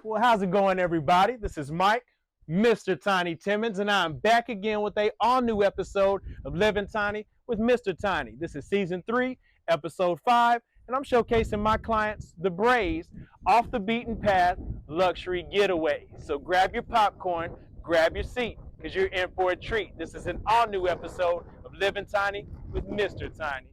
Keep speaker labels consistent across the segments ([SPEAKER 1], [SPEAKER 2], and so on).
[SPEAKER 1] Well, how's it going, everybody? This is Mike, Mr. Tiny Timmons, and I'm back again with a all-new episode of Living Tiny with Mr. Tiny. This is Season 3, Episode 5, and I'm showcasing my clients, the Braves, off the beaten path luxury getaway. So grab your popcorn, grab your seat, because you're in for a treat. This is an all-new episode of Living Tiny with Mr. Tiny.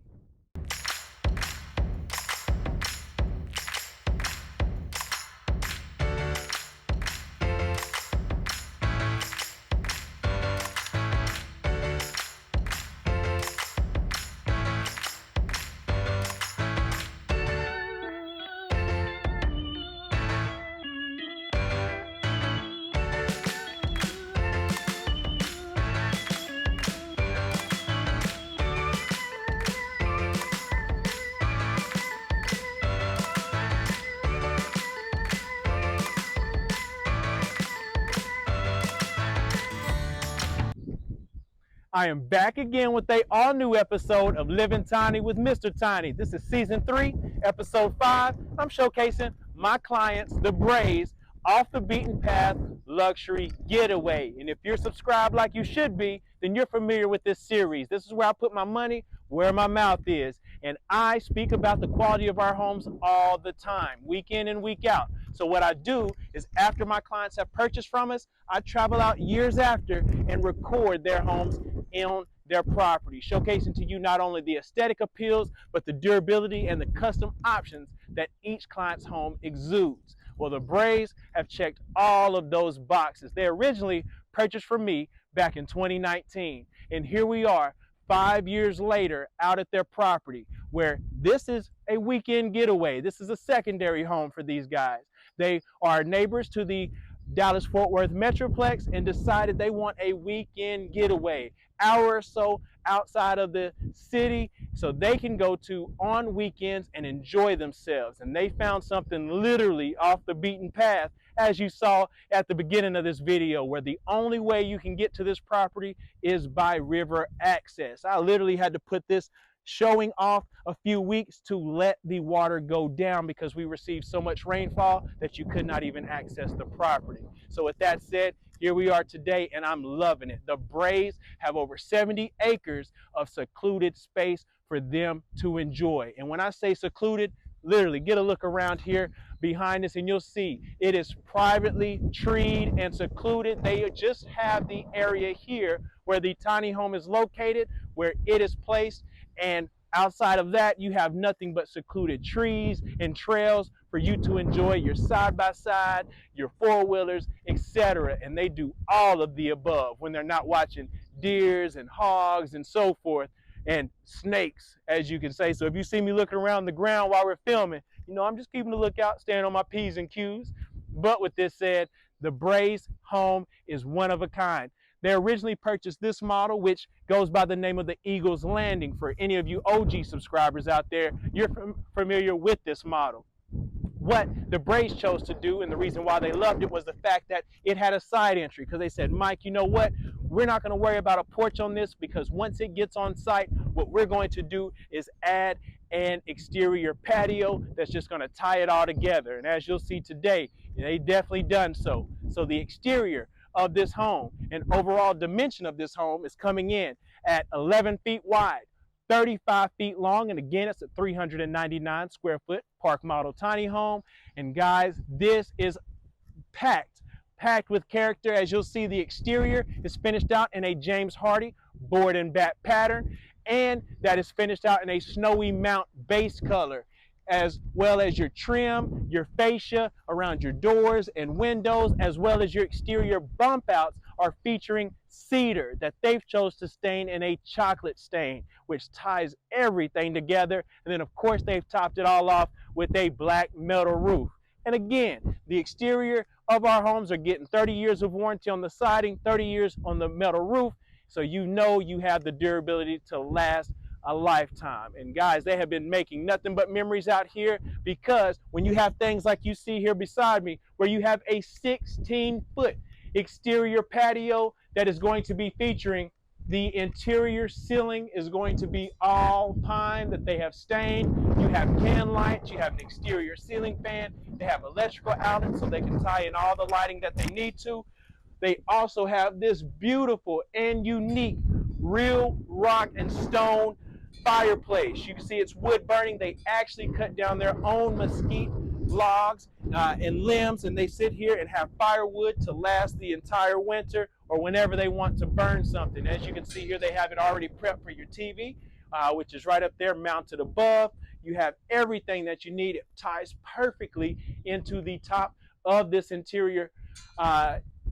[SPEAKER 1] I am back again with a all-new episode of Living Tiny with Mr. Tiny. This is Season 3, Episode 5. I'm showcasing my clients, the Braves, off the beaten path luxury getaway. And if you're subscribed like you should be, then you're familiar with this series. This is where I put my money where my mouth is. And I speak about the quality of our homes all the time, week in and week out. So what I do is after my clients have purchased from us, I travel out years after and record their homes on their property, showcasing to you not only the aesthetic appeals, but the durability and the custom options that each client's home exudes. Well, the Braves have checked all of those boxes. They originally purchased from me back in 2019, and here we are 5 years later out at their property, where this is a weekend getaway. This is a secondary home for these guys. They are neighbors to the Dallas-Fort Worth Metroplex and decided they want a weekend getaway, hour or so outside of the city, so they can go to on weekends and enjoy themselves. And they found something literally off the beaten path, as you saw at the beginning of this video, where the only way you can get to this property is by river access. I literally had to put this showing off a few weeks to let the water go down because we received so much rainfall that you could not even access the property. So with that said, here we are today, and I'm loving it. The Braves have over 70 acres of secluded space for them to enjoy. And when I say secluded, literally get a look around here behind us and you'll see it is privately treed and secluded. They just have the area here where the tiny home is located, where it is placed, and outside of that, you have nothing but secluded trees and trails for you to enjoy your side-by-side, your four-wheelers, etc. And they do all of the above when they're not watching deers and hogs and so forth, and snakes, as you can say. So if you see me looking around the ground while we're filming, you know, I'm just keeping a lookout, staying on my P's and Q's. But with this said, the Braves home is one of a kind. They originally purchased this model, which goes by the name of the Eagles Landing. For any of you OG subscribers out there, you're familiar with this model. What the Braves chose to do, and the reason why they loved it, was the fact that it had a side entry, because they said, Mike, you know what? We're not going to worry about a porch on this, because once it gets on site, what we're going to do is add an exterior patio that's just going to tie it all together. And as you'll see today, they definitely done so. So the exterior of this home and overall dimension of this home is coming in at 11 feet wide, 35 feet long, and again, it's a 399 square foot park model tiny home. And guys, this is packed with character. As you'll see, the exterior is finished out in a James Hardy board and bat pattern, and that is finished out in a snowy mount base color, as well as your trim, your fascia around your doors and windows, as well as your exterior bump outs are featuring cedar that they've chose to stain in a chocolate stain, which ties everything together. And then of course they've topped it all off with a black metal roof. And again, the exterior of our homes are getting 30 years of warranty on the siding, 30 years on the metal roof. So you know you have the durability to last a lifetime. And guys, they have been making nothing but memories out here, because when you have things like you see here beside me, where you have a 16-foot exterior patio that is going to be featuring The interior ceiling is going to be all pine that they have stained. You have can lights, you have an exterior ceiling fan, they have electrical outlets so they can tie in all the lighting that they need to. They also have this beautiful and unique real rock and stone fireplace. You can see it's wood burning. They actually cut down their own mesquite logs and limbs, and they sit here and have firewood to last the entire winter or whenever they want to burn something. As you can see here, they have it already prepped for your TV, which is right up there mounted above. You have everything that you need. It ties perfectly into the top of this interior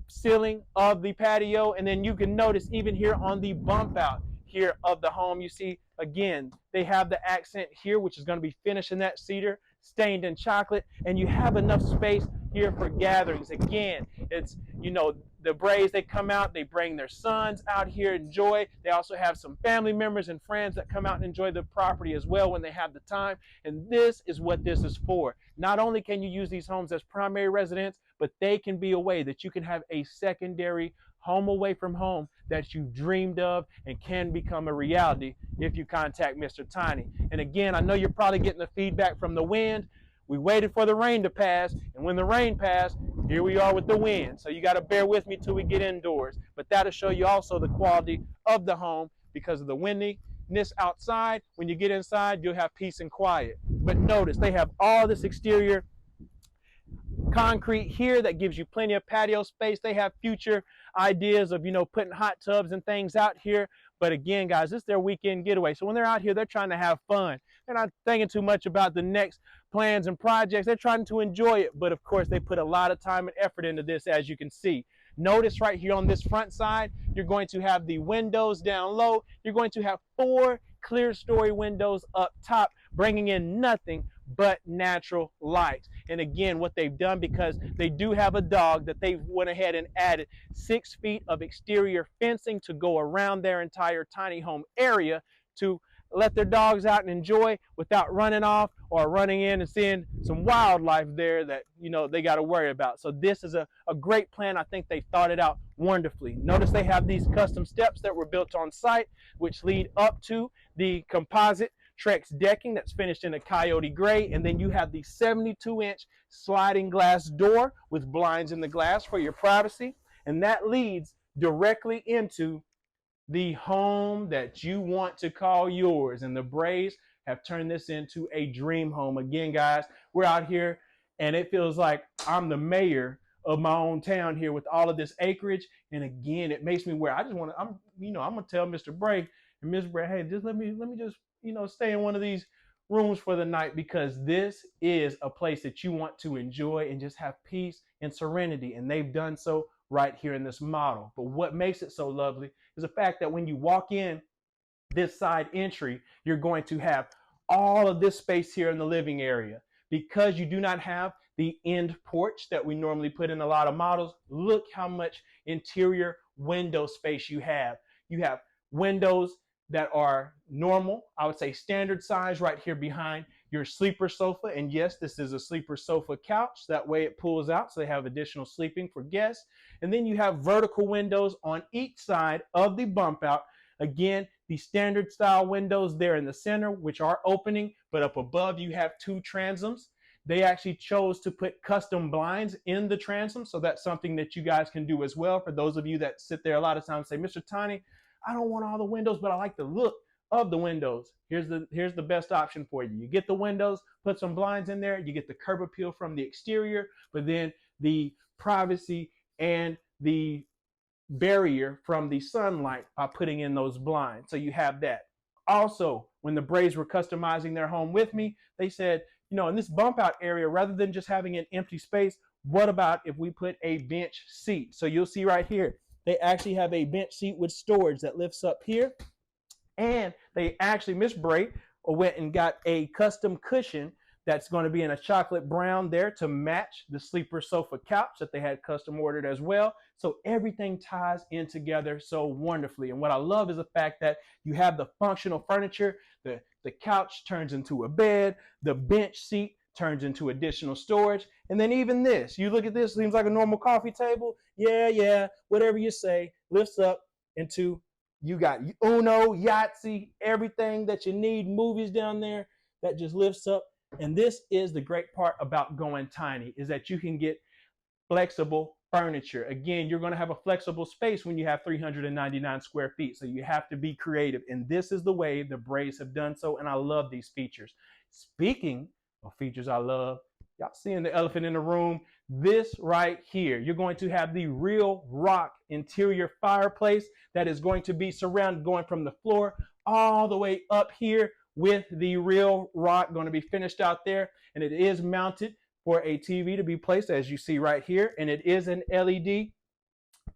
[SPEAKER 1] ceiling of the patio. And then you can notice even here on the bump out here of the home, you see again they have the accent here, which is going to be finished in that cedar stained in chocolate, and you have enough space here for gatherings. Again, it's, you know, the Braves, they come out, they bring their sons out here, enjoy. They also have some family members and friends that come out and enjoy the property as well when they have the time. And this is what this is for. Not only can you use these homes as primary residence, but they can be a way that you can have a secondary home away from home that you've dreamed of and can become a reality if you contact Mr. Tiny. And again, I know you're probably getting the feedback from the wind. We waited for the rain to pass, and when the rain passed, here we are with the wind. So you got to bear with me till we get indoors. But that'll show you also the quality of the home because of the windiness outside. When you get inside, you'll have peace and quiet. But notice they have all this exterior concrete here that gives you plenty of patio space. They have future ideas of, you know, putting hot tubs and things out here. But again, guys, this is their weekend getaway. So when they're out here, they're trying to have fun. They're not thinking too much about the next plans and projects. They're trying to enjoy it. But of course, they put a lot of time and effort into this, as you can see. Notice right here on this front side, you're going to have the windows down low. You're going to have 4 clear story windows up top, bringing in nothing but natural light. And again, what they've done, because they do have a dog, that they went ahead and added 6 feet of exterior fencing to go around their entire tiny home area to let their dogs out and enjoy without running off or running in and seeing some wildlife there that, you know, they got to worry about. So this is a great plan. I think they thought it out wonderfully. Notice they have these custom steps that were built on site, which lead up to the composite Trex decking that's finished in a coyote gray. And then you have the 72-inch sliding glass door with blinds in the glass for your privacy. And that leads directly into the home that you want to call yours. And the Braves have turned this into a dream home. Again, guys, we're out here and it feels like I'm the mayor of my own town here with all of this acreage. And again, it makes me where I just want to, I'm going to tell Mr. Brave and Ms. Brave, hey, just let me just, stay in one of these rooms for the night, because this is a place that you want to enjoy and just have peace and serenity. And they've done so right here in this model. But what makes it so lovely is the fact that when you walk in this side entry, you're going to have all of this space here in the living area. Because you do not have the end porch that we normally put in a lot of models, look how much interior window space you have. You have windows that are normal, I would say standard size, right here behind your sleeper sofa. And yes, this is a sleeper sofa couch. That way it pulls out, so they have additional sleeping for guests. And then you have vertical windows on each side of the bump out. Again, the standard style windows there in the center, which are opening, but up above you have 2 transoms. They actually chose to put custom blinds in the transom, so that's something that you guys can do as well. For those of you that sit there a lot of times and say, Mr. Tiny, I don't want all the windows, but I like the look of the windows. Here's the best option for you. You get the windows, put some blinds in there, you get the curb appeal from the exterior, but then the privacy and the barrier from the sunlight by putting in those blinds. So you have that. Also, when the Braves were customizing their home with me, they said, in this bump out area, rather than just having an empty space, what about if we put a bench seat? So you'll see right here, they actually have a bench seat with storage that lifts up here. And they actually, Miss Bray went and got a custom cushion that's going to be in a chocolate brown there to match the sleeper sofa couch that they had custom ordered as well. So everything ties in together so wonderfully. And what I love is the fact that you have the functional furniture. The couch turns into a bed. The bench seat turns into additional storage. And then even this, you look at this, seems like a normal coffee table. Yeah, whatever you say, lifts up into You got Uno, Yahtzee, everything that you need, movies down there that just lifts up. And this is the great part about going tiny, is that you can get flexible furniture. Again, you're going to have a flexible space when you have 399 square feet. So you have to be creative. And this is the way the Braves have done so. And I love these features. Speaking of features I love, y'all seeing the elephant in the room? This right here, you're going to have the real rock interior fireplace that is going to be surrounded, going from the floor all the way up here with the real rock going to be finished out there. And it is mounted for a TV to be placed, as you see right here. And it is an LED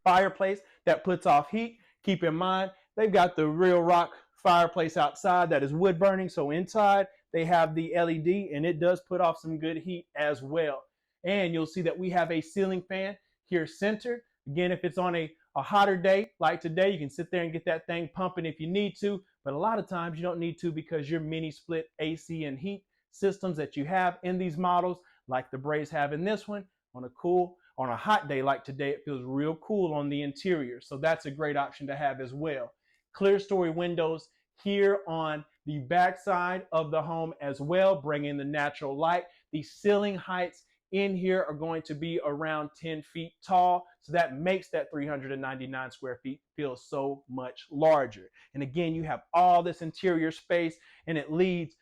[SPEAKER 1] fireplace that puts off heat. Keep in mind, they've got the real rock fireplace outside that is wood burning. So inside, they have the LED, and it does put off some good heat as well. And you'll see that we have a ceiling fan here centered. Again, if it's on a hotter day like today, you can sit there and get that thing pumping if you need to. But a lot of times you don't need to, because your mini split AC and heat systems that you have in these models, like the Braves have in this one, on a hot day like today, it feels real cool on the interior. So that's a great option to have as well. Clear story windows here on the back side of the home as well, bringing the natural light. The ceiling heights in here are going to be around 10 feet tall. So that makes that 399 square feet feel so much larger. And again, you have all this interior space, and it leads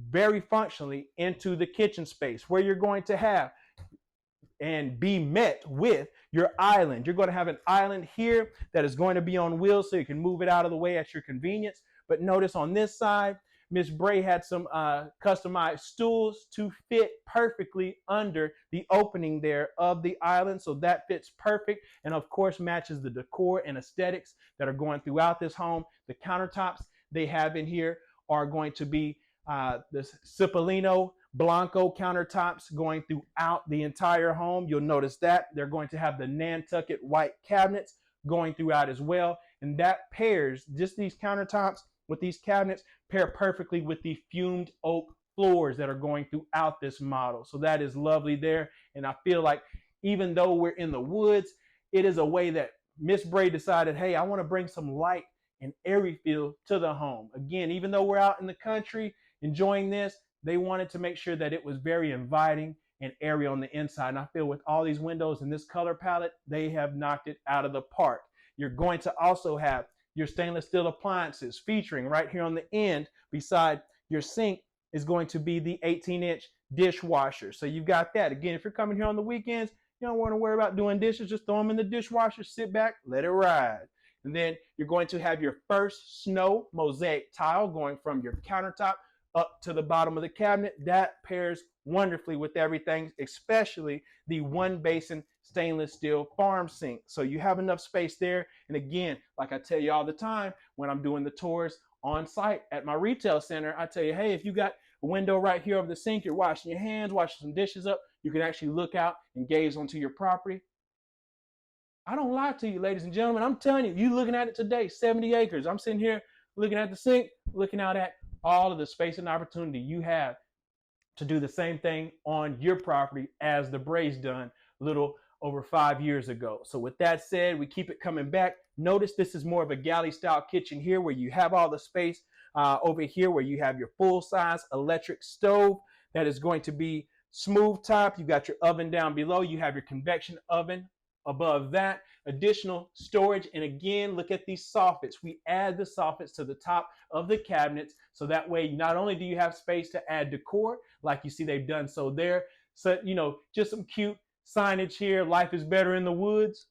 [SPEAKER 1] very functionally into the kitchen space, where you're going to have and be met with your island. You're going to have an island here that is going to be on wheels, so you can move it out of the way at your convenience. But notice on this side, Miss Bray had some customized stools to fit perfectly under the opening there of the island. So that fits perfect, and of course matches the decor and aesthetics that are going throughout this home. The countertops they have in here are going to be the Cipollino Blanco countertops going throughout the entire home. You'll notice that they're going to have the Nantucket white cabinets going throughout as well. And that pairs, just these countertops with these cabinets, pair perfectly with the fumed oak floors that are going throughout this model. So that is lovely there. And I feel like even though we're in the woods, it is a way that Miss Bray decided, hey, I want to bring some light and airy feel to the home. Again, even though we're out in the country enjoying this, they wanted to make sure that it was very inviting and airy on the inside. And I feel with all these windows and this color palette, they have knocked it out of the park. You're going to also have your stainless steel appliances featuring right here on the end beside your sink is going to be the 18-inch dishwasher. So you've got that. Again, if you're coming here on the weekends, you don't want to worry about doing dishes. Just throw them in the dishwasher, sit back, let it ride. And then you're going to have your first snow mosaic tile going from your countertop up to the bottom of the cabinet. That pairs wonderfully with everything, especially the one basin stainless steel farm sink. So you have enough space there. And again, like I tell you all the time when I'm doing the tours on site at my retail center, I tell you, hey, if you got a window right here over the sink, you're washing your hands, washing some dishes up, you can actually look out and gaze onto your property. I don't lie to you, ladies and gentlemen. I'm telling you, you looking at it today, 70 acres. I'm sitting here looking at the sink, looking out at all of the space and opportunity you have to do the same thing on your property as the Braves done a little over 5 years ago. So with that said, we keep it coming back. Notice this is more of a galley style kitchen here, where you have all the space over here, where you have your full size electric stove that is going to be smooth top. You got your oven down below. You have your convection oven above that, additional storage. And again, look at these soffits. We add the soffits to the top of the cabinets, so that way not only do you have space to add decor, like you see they've done so there, so just some cute signage here. Life is better in the woods.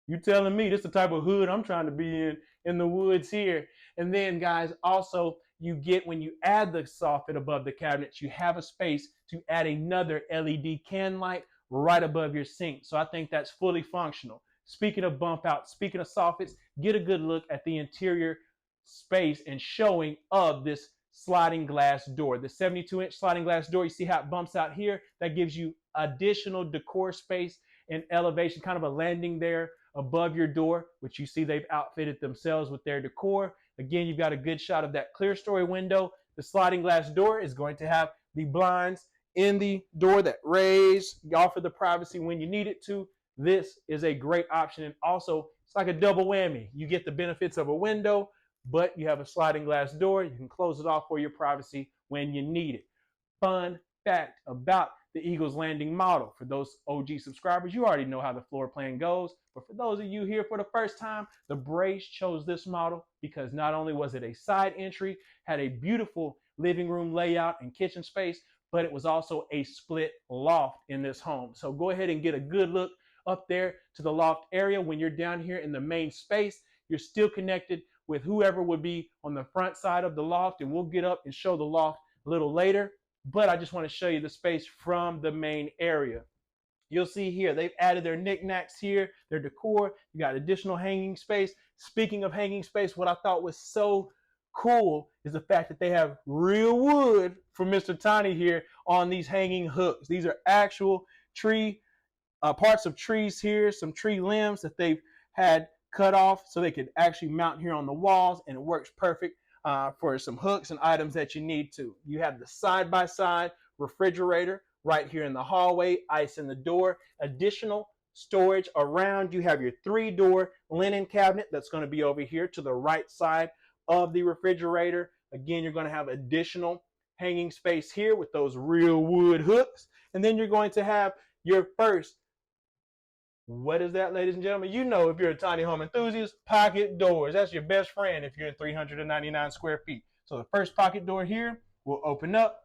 [SPEAKER 1] You telling me this is the type of hood I'm trying to be in the woods here. And then guys, also you get, when you add the soffit above the cabinets, you have a space to add another LED can light right above your sink. So I think that's fully functional. Speaking of bump out, speaking of soffits, get a good look at the interior space and showing of this sliding glass door. The 72-inch sliding glass door, you see how it bumps out here? That gives you additional decor space and elevation, kind of a landing there above your door, which you see they've outfitted themselves with their decor. Again, you've got a good shot of that clear story window. The sliding glass door is going to have the blinds in the door that raise, offer the privacy when you need it to. This is a great option, and also It's like a double whammy. You get the benefits of a window, but you have a sliding glass door. You can close it off for your privacy when you need it. Fun fact about the Eagles Landing model. For those OG subscribers, you already know how the floor plan goes. But for those of you here for the first time, the Braves chose this model because not only was it a side entry, had a beautiful living room layout and kitchen space, but it was also a split loft in this home. So go ahead and get a good look up there to the loft area. When you're down here in the main space, you're still connected with whoever would be on the front side of the loft, and we'll get up and show the loft a little later. But I just want to show you the space from the main area. You'll see here, they've added their knickknacks here, their decor. You got additional hanging space. Speaking of hanging space, what I thought was so cool is the fact that they have real wood from Mr. Tiny here on these hanging hooks. These are actual tree, parts of trees here, some tree limbs that they've had cut off so they could actually mount here on the walls, and it works perfect for some hooks and items that you need to. You have the side-by-side refrigerator right here in the hallway, ice in the door, additional storage around. You have your 3-door linen cabinet that's going to be over here to the right side of the refrigerator. Again, you're going to have additional hanging space here with those real wood hooks. And then you're going to have your first, what is that, ladies and gentlemen? You know, if you're a tiny home enthusiast, pocket doors. That's your best friend if you're in 399 square feet. So the first pocket door here will open up.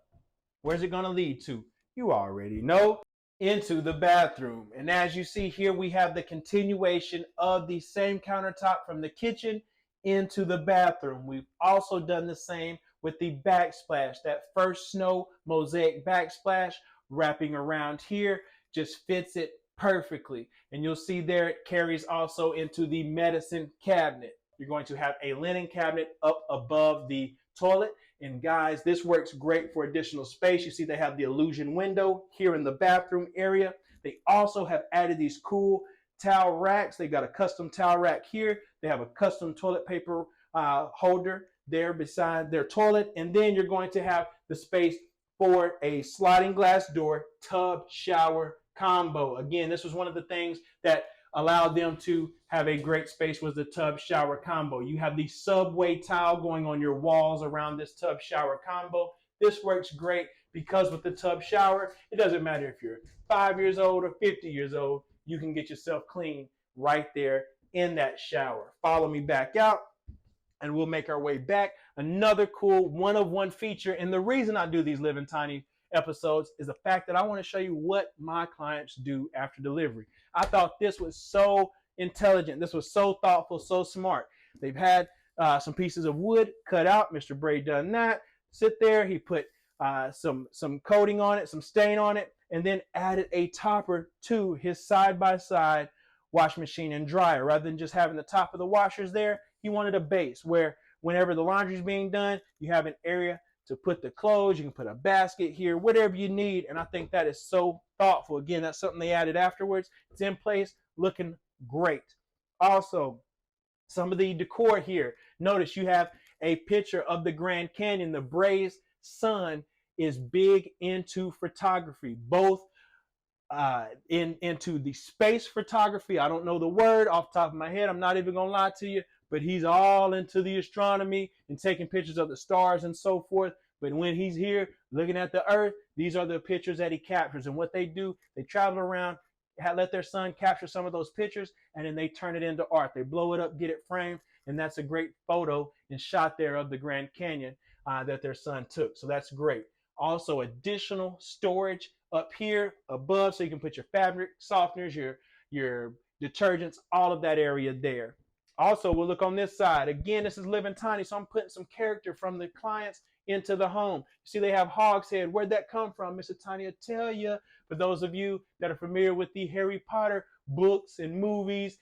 [SPEAKER 1] Where's it going to lead to? You already know, into the bathroom. And as you see here, we have the continuation of the same countertop from the kitchen into the bathroom. We've also done the same with the backsplash. That first snow mosaic backsplash wrapping around here just fits it perfectly. And you'll see there it carries also into the medicine cabinet. You're going to have a linen cabinet up above the toilet. And guys, this works great for additional space. You see they have the illusion window here in the bathroom area. They also have added these cool towel racks. They've got a custom towel rack here. They have a custom toilet paper holder there beside their toilet. And then you're going to have the space for a sliding glass door tub shower combo. Again, this was one of the things that allowed them to have a great space, was the tub shower combo. You have the subway tile going on your walls around this tub shower combo. This works great because with the tub shower, it doesn't matter if you're 5 years old or 50 years old, you can get yourself clean right there in that shower. Follow me back out and we'll make our way back. Another cool one-of-one feature, and the reason I do these Living Tiny episodes is the fact that I want to show you what my clients do after delivery. I thought this was so intelligent. This was so thoughtful, so smart. They've had some pieces of wood cut out. Mr. Bray done that. Sit there. He put some coating on it, some stain on it, and then added a topper to his side-by-side wash machine and dryer. Rather than just having the top of the washers there, he wanted a base where whenever the laundry is being done, you have an area to put the clothes. You can put a basket here, whatever you need. And I think that is so thoughtful. Again, that's something they added afterwards. It's in place, looking great. Also, some of the decor here. Notice you have a picture of the Grand Canyon. The Bray's son is big into photography, both into the space photography. I don't know the word off the top of my head. I'm not even going to lie to you. But he's all into the astronomy and taking pictures of the stars and so forth. But when he's here looking at the earth, these are the pictures that he captures. And what they do, they travel around, let their son capture some of those pictures, and then they turn it into art. They blow it up, get it framed, and that's a great photo and shot there of the Grand Canyon that their son took. So that's great. Also, additional storage up here above, so you can put your fabric softeners, your detergents, all of that area there. Also, we'll look on this side. Again, this is Living Tiny, so I'm putting some character from the clients into the home. You see they have hog's head. Where'd that come from? Mr. Tiny will tell you. For those of you that are familiar with the Harry Potter books and movies,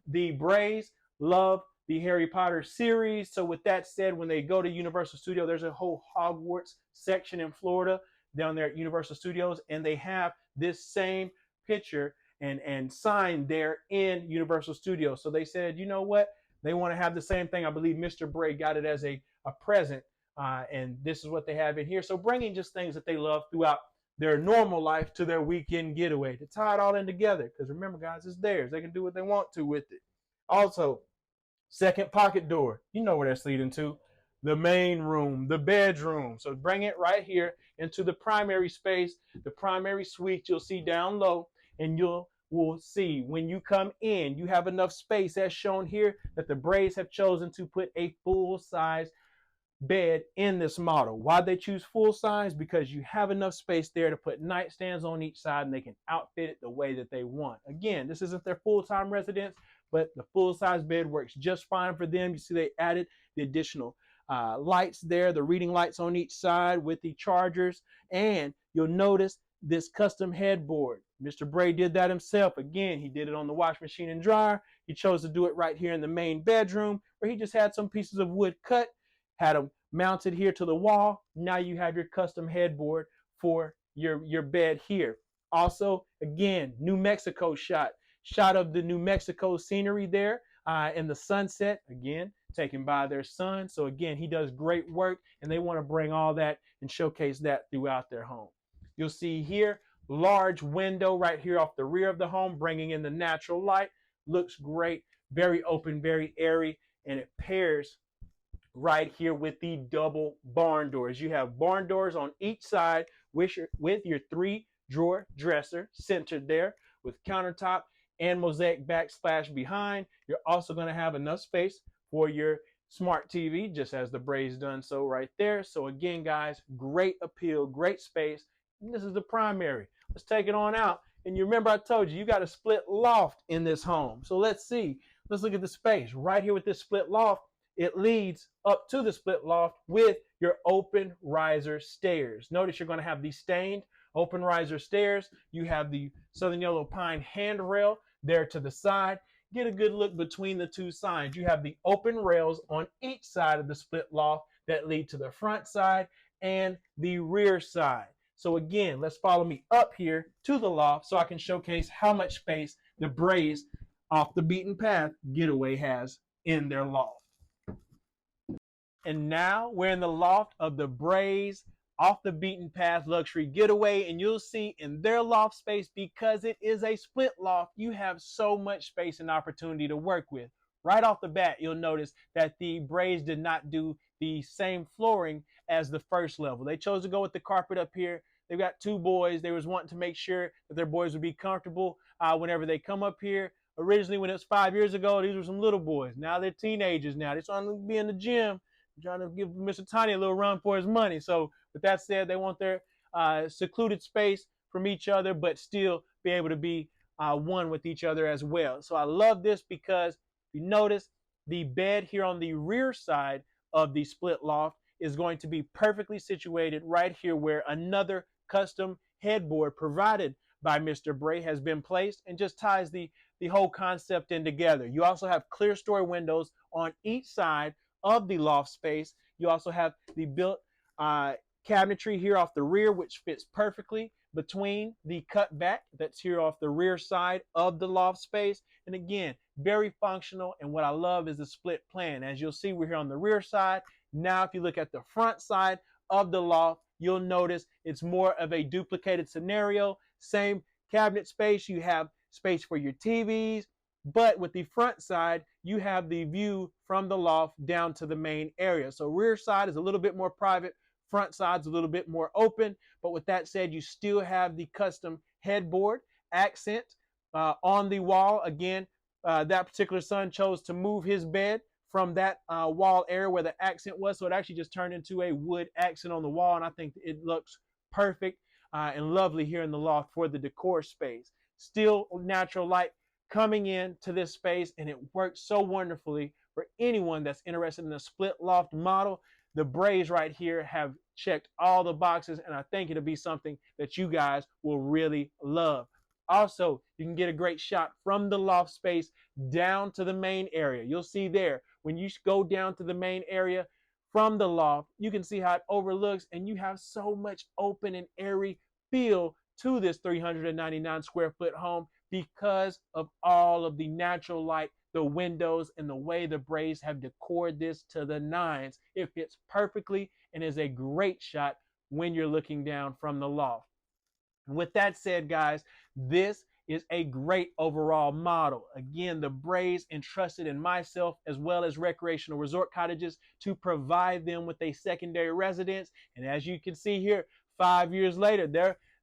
[SPEAKER 1] the Brays love the Harry Potter series. So with that said, when they go to Universal Studios, there's a whole Hogwarts section in Florida down there at Universal Studios, and they have this same picture and sign there in Universal Studios. So they said, you know what? They want to have the same thing. I believe Mr. Bray got it as a present, and this is what they have in here. So bringing just things that they love throughout their normal life to their weekend getaway to tie it all in together. Because remember, guys, it's theirs. They can do what they want to with it. Also, second pocket door, you know where that's leading to. The main room, the bedroom. So bring it right here into the primary space, the primary suite you'll see down low, and will see when you come in, you have enough space as shown here that the Braves have chosen to put a full size bed in this model. Why they choose full size? Because you have enough space there to put nightstands on each side and they can outfit it the way that they want. Again, this isn't their full-time residence, but the full-size bed works just fine for them. You see they added the additional lights there, the reading lights on each side with the chargers, and you'll notice this custom headboard. Mr. Bray did that himself. Again, he did it on the wash machine and dryer. He chose to do it right here in the main bedroom where he just had some pieces of wood cut, had them mounted here to the wall. Now you have your custom headboard for your bed here. Also, again, New Mexico shot of the New Mexico scenery there in the sunset, again, taken by their son. So again, he does great work and they want to bring all that and showcase that throughout their home. You'll see here, large window right here off the rear of the home, bringing in the natural light. Looks great, very open, very airy, and it pairs right here with the double barn doors. You have barn doors on each side with your 3-drawer dresser centered there with countertop and mosaic backsplash behind. You're also going to have enough space for your smart TV, just as the Braves done so right there. So again, guys, great appeal, great space. And this is the primary. Let's take it on out. And you remember I told you, you got a split loft in this home. So let's see. Let's look at the space. Right here with this split loft, it leads up to the split loft with your open riser stairs. Notice you're going to have these stained open riser stairs. You have the Southern Yellow Pine handrail there to the side. Get a good look between the two sides. You have the open rails on each side of the split loft that lead to the front side and the rear side. So again, let's follow me up here to the loft so I can showcase how much space the Braves Off the Beaten Path Getaway has in their loft. And now we're in the loft of the Braves Off the Beaten Path Luxury Getaway, and you'll see in their loft space, because it is a split loft, you have so much space and opportunity to work with. Right off the bat, you'll notice that the Braves did not do the same flooring as the first level. They chose to go with the carpet up here. They've got 2 boys. They was wanting to make sure that their boys would be comfortable whenever they come up here. Originally, when it was 5 years ago, these were some little boys. Now they're teenagers now. They're trying to be in the gym, trying to give Mr. Tiny a little run for his money. So with that said, they want their secluded space from each other, but still be able to be one with each other as well. So I love this because you notice the bed here on the rear side of the split loft is going to be perfectly situated right here where another custom headboard provided by Mr. Bray has been placed and just ties the whole concept in together. You also have clear story windows on each side of the loft space. You also have the built cabinetry here off the rear, which fits perfectly between the cutback that's here off the rear side of the loft space. And again, very functional. And what I love is the split plan. As you'll see, we're here on the rear side. Now, if you look at the front side of the loft, you'll notice it's more of a duplicated scenario. Same cabinet space. You have space for your TVs, but with the front side, you have the view from the loft down to the main area. So rear side is a little bit more private. Front side's a little bit more open. But with that said, you still have the custom headboard accent on the wall. Again, that particular son chose to move his bed from that wall area where the accent was. So it actually just turned into a wood accent on the wall. And I think it looks perfect and lovely here in the loft for the decor space. Still natural light coming in to this space, and it works so wonderfully for anyone that's interested in a split loft model. The Braves right here have checked all the boxes, and I think it'll be something that you guys will really love. Also, you can get a great shot from the loft space down to the main area. You'll see there, when you go down to the main area from the loft, you can see how it overlooks, and you have so much open and airy feel to this 399 square foot home because of all of the natural light, the windows, and the way the Braves have decored this to the nines. It fits perfectly and is a great shot when you're looking down from the loft. With that said, guys, this is a great overall model. Again, the Braves entrusted in myself as well as recreational resort cottages to provide them with a secondary residence. And as you can see here, 5 years later,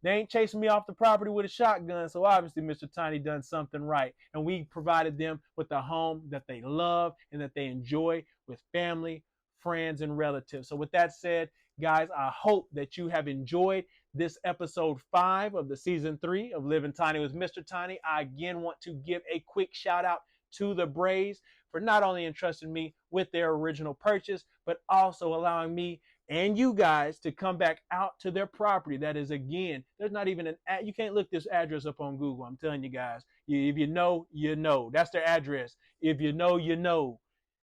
[SPEAKER 1] they ain't chasing me off the property with a shotgun. So obviously Mr. Tiny done something right. And we provided them with a home that they love and that they enjoy with family, friends, and relatives. So with that said, guys, I hope that you have enjoyed this episode 5 of the season 3 of Living Tiny with Mr. Tiny. I again want to give a quick shout out to the Braves for not only entrusting me with their original purchase, but also allowing me and you guys to come back out to their property. That is, again, there's not even you can't look this address up on Google. I'm telling you guys, if you know, you know. That's their address. If you know, you know.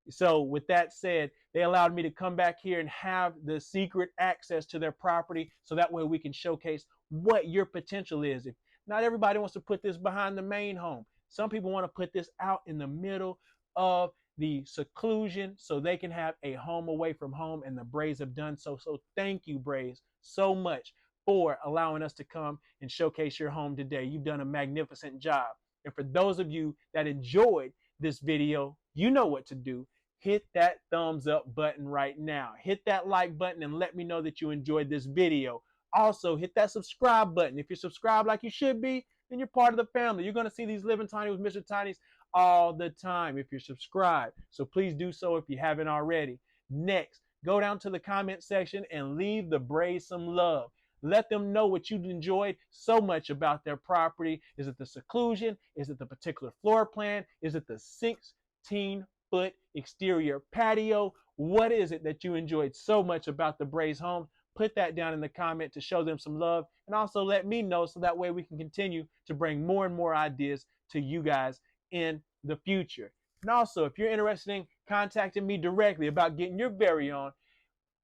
[SPEAKER 1] So with that said, they allowed me to come back here and have the secret access to their property, so that way we can showcase what your potential is. If not everybody wants to put this behind the main home. Some people want to put this out in the middle of the seclusion so they can have a home away from home, and the Braves have done so. So thank you, Braves, so much for allowing us to come and showcase your home today. You've done a magnificent job. And for those of you that enjoyed this video, you know what to do. Hit that thumbs up button right now. Hit that like button and let me know that you enjoyed this video. Also, hit that subscribe button. If you're subscribed like you should be, then you're part of the family. You're going to see these Living Tiny with Mr. Tinys all the time if you're subscribed. So please do so if you haven't already. Next, go down to the comment section and leave the Braves some love. Let them know what you enjoyed so much about their property. Is it the seclusion? Is it the particular floor plan? Is it the 16-foot exterior patio? What is it that you enjoyed so much about the Braves home? Put that down in the comment to show them some love, and also let me know so that way we can continue to bring more and more ideas to you guys in the future. And also, if you're interested in contacting me directly about getting your very own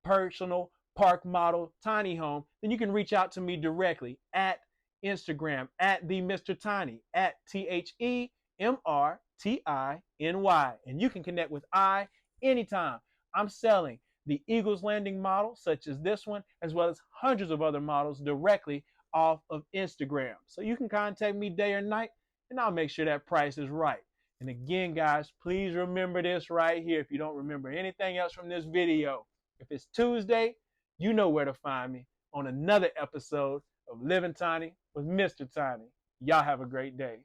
[SPEAKER 1] personal park model tiny home, then you can reach out to me directly at Instagram at the Mr. Tiny, at TheMrTiny, and you can connect with I anytime. I'm selling the Eagles Landing model, such as this one, as well as hundreds of other models directly off of Instagram. So you can contact me day or night, and I'll make sure that price is right. And again, guys, please remember this right here if you don't remember anything else from this video. If it's Tuesday, you know where to find me on another episode of Living Tiny with Mr. Tiny. Y'all have a great day.